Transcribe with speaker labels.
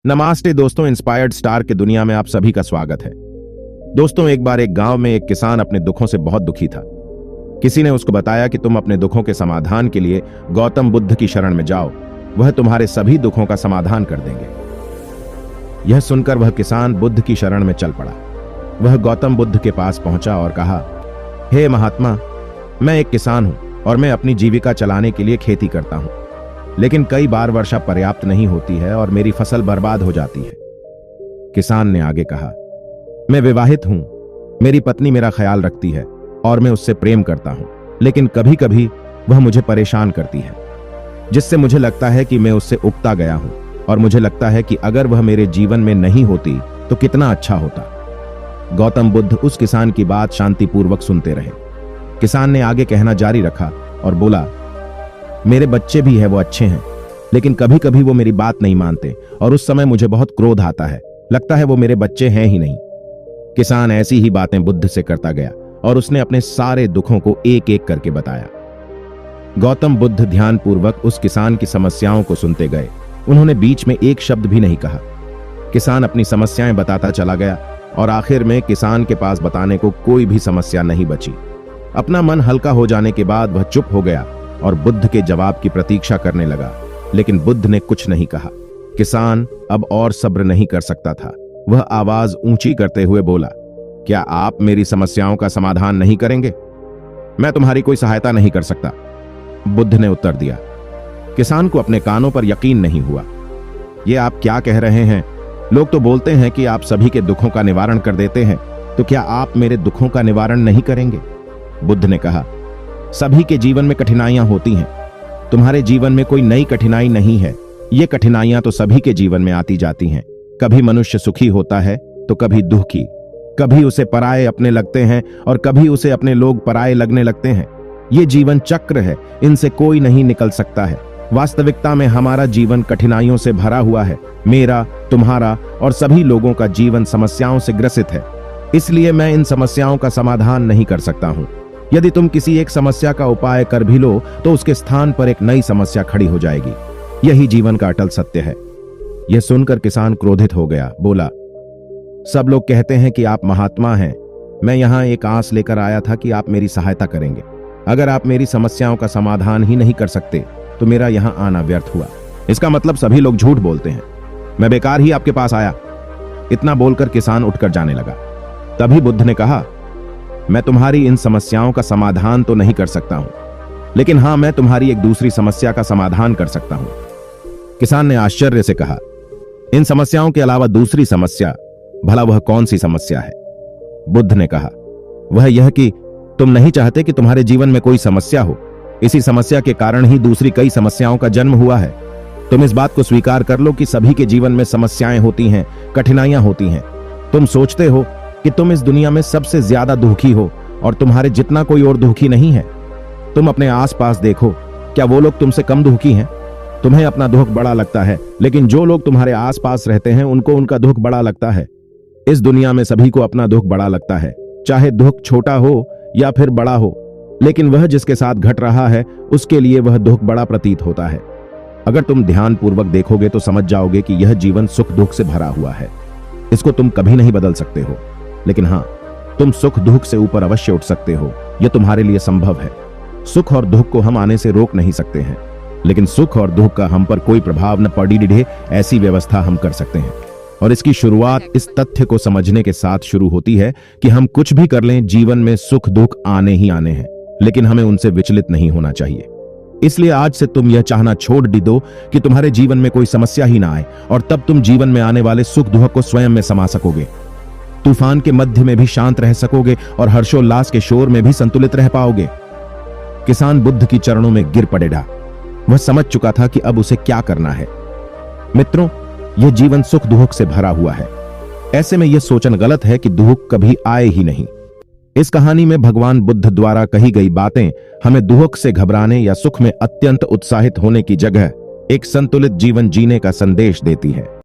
Speaker 1: नमस्ते दोस्तों, inspired star के दुनिया में आप सभी का स्वागत है। दोस्तों, एक बार एक गांव में एक किसान अपने दुखों से बहुत दुखी था। किसी ने उसको बताया कि तुम अपने दुखों के समाधान के लिए गौतम बुद्ध की शरण में जाओ, वह तुम्हारे सभी दुखों का समाधान कर देंगे। यह सुनकर वह किसान बुद्ध की शरण में चल पड़ा। वह गौतम बुद्ध के पास पहुंचा और कहा, हे महात्मा, मैं एक किसान हूं और मैं अपनी जीविका चलाने के लिए खेती करता हूं, लेकिन कई बार वर्षा पर्याप्त नहीं होती है और मेरी फसल बर्बाद हो जाती है। किसान ने आगे कहा, मैं विवाहित हूं, मेरी पत्नी मेरा ख्याल रखती है और मैं उससे प्रेम करता हूं, लेकिन कभी कभी वह मुझे परेशान करती है, जिससे मुझे लगता है कि मैं उससे उकता गया हूं और मुझे लगता है कि अगर वह मेरे जीवन में नहीं होती तो कितना अच्छा होता। गौतम बुद्ध उस किसान की बात शांतिपूर्वक सुनते रहे। किसान ने आगे कहना जारी रखा और बोला, मेरे बच्चे भी है, वो अच्छे हैं, लेकिन कभी कभी वो मेरी बात नहीं मानते और उस समय मुझे बहुत क्रोध आता है, लगता है वो मेरे बच्चे हैं ही नहीं। किसान ऐसी ही बातें बुद्ध से करता गया और उसने अपने सारे दुखों को एक एक करके बताया। गौतम बुद्ध ध्यानपूर्वक उस किसान की समस्याओं को सुनते गए। उन्होंने बीच में एक शब्द भी नहीं कहा। किसान अपनी समस्याएं बताता चला गया और आखिर में किसान के पास बताने को कोई भी समस्या नहीं बची। अपना मन हल्का हो जाने के बाद वह चुप हो गया और बुद्ध के जवाब की प्रतीक्षा करने लगा, लेकिन बुद्ध ने कुछ नहीं कहा। किसान अब और सब्र नहीं कर सकता था। वह आवाज ऊंची करते हुए बोला, क्या आप मेरी समस्याओं का समाधान नहीं करेंगे? मैं तुम्हारी कोई सहायता नहीं कर सकता, बुद्ध ने उत्तर दिया। किसान को अपने कानों पर यकीन नहीं हुआ। ये आप क्या कह रहे हैं? लोग तो बोलते हैं कि आप सभी के दुखों का निवारण कर देते हैं, तो क्या आप मेरे दुखों का निवारण नहीं करेंगे? बुद्ध ने कहा, सभी के जीवन में कठिनाइयां होती हैं। तुम्हारे जीवन में कोई नई कठिनाई नहीं है। ये कठिनाइयां तो सभी के जीवन में आती जाती हैं। कभी मनुष्य सुखी होता है तो कभी दुखी, कभी उसे पराये अपने लगते हैं और कभी उसे अपने लोग पराये लगने लगते हैं। ये जीवन चक्र है, इनसे कोई नहीं निकल सकता है। वास्तविकता में हमारा जीवन कठिनाइयों से भरा हुआ है। मेरा, तुम्हारा और सभी लोगों का जीवन समस्याओं से ग्रसित है। इसलिए मैं इन समस्याओं का समाधान नहीं कर सकता हूं। यदि तुम किसी एक समस्या का उपाय कर भी लो तो उसके स्थान पर एक नई समस्या खड़ी हो जाएगी। यही जीवन का अटल सत्य है। यह सुनकर किसान क्रोधित हो गया। बोला, सब लोग कहते हैं कि आप महात्मा हैं। मैं यहां एक आस लेकर आया था कि आप मेरी सहायता करेंगे। अगर आप मेरी समस्याओं का समाधान ही नहीं कर सकते तो मेरा यहां आना व्यर्थ हुआ। इसका मतलब सभी लोग झूठ बोलते हैं। मैं बेकार ही आपके पास आया। इतना बोलकर किसान उठकर जाने लगा। तभी बुद्ध ने कहा, मैं तुम्हारी इन समस्याओं का समाधान तो नहीं कर सकता हूं, लेकिन हां, मैं तुम्हारी एक दूसरी समस्या का समाधान कर सकता हूं। किसान ने आश्चर्य से कहा, इन समस्याओं के अलावा दूसरी समस्या? भला वह कौन सी समस्या है? बुद्ध ने कहा, वह यह कि तुम नहीं चाहते कि तुम्हारे जीवन में कोई समस्या हो। इसी समस्या के कारण ही दूसरी कई समस्याओं का जन्म हुआ है। तुम इस बात को स्वीकार कर लो कि सभी के जीवन में समस्याएं होती हैं, कठिनाइयां होती हैं। तुम सोचते हो कि तुम इस दुनिया में सबसे ज्यादा दुखी हो और तुम्हारे जितना कोई और दुखी नहीं है। तुम अपने आसपास देखो, क्या वो लोग तुमसे कम दुखी हैं? तुम्हें अपना दुख बड़ा लगता है, लेकिन जो लोग तुम्हारे आसपास रहते हैं उनको उनका दुख बड़ा लगता है। इस दुनिया में सभी को अपना दुख बड़ा लगता है, चाहे दुख छोटा हो या फिर बड़ा हो, लेकिन वह जिसके साथ घट रहा है उसके लिए वह दुख बड़ा प्रतीत होता है। अगर तुम ध्यानपूर्वक देखोगे तो समझ जाओगे कि यह जीवन सुख दुख से भरा हुआ है। इसको तुम कभी नहीं बदल सकते हो, लेकिन हां, तुम सुख दुख से ऊपर अवश्य उठ सकते हो। यह तुम्हारे लिए संभव है। सुख और दुख को हम आने से रोक नहीं सकते हैं, लेकिन सुख और दुख का हम पर कोई प्रभाव न पड़ी डिढ़े ऐसी व्यवस्था हम कर सकते हैं। और इसकी शुरुआत इस तथ्य को समझने के साथ शुरू होती है कि हम कुछ भी कर लें, जीवन में सुख दुख आने ही आने हैं, लेकिन हमें उनसे विचलित नहीं होना चाहिए। इसलिए आज से तुम यह चाहना छोड़ दो कि तुम्हारे जीवन में कोई समस्या ही ना आए, और तब तुम जीवन में आने वाले सुख दुख को स्वयं में समा सकोगे। तूफान के मध्य में भी शांत रह सकोगे और हर्षोल्लास के शोर में भी संतुलित रह पाओगे। किसान बुद्ध की चरणों में गिर पड़ेगा। वह समझ चुका था कि अब उसे क्या करना है। मित्रों, यह जीवन सुख दुख से भरा हुआ है। ऐसे में यह सोचना गलत है कि दुख कभी आए ही नहीं। इस कहानी में भगवान बुद्ध द्वारा कही गई बातें हमें दुख से घबराने या सुख में अत्यंत उत्साहित होने की जगह एक संतुलित जीवन जीने का संदेश देती है।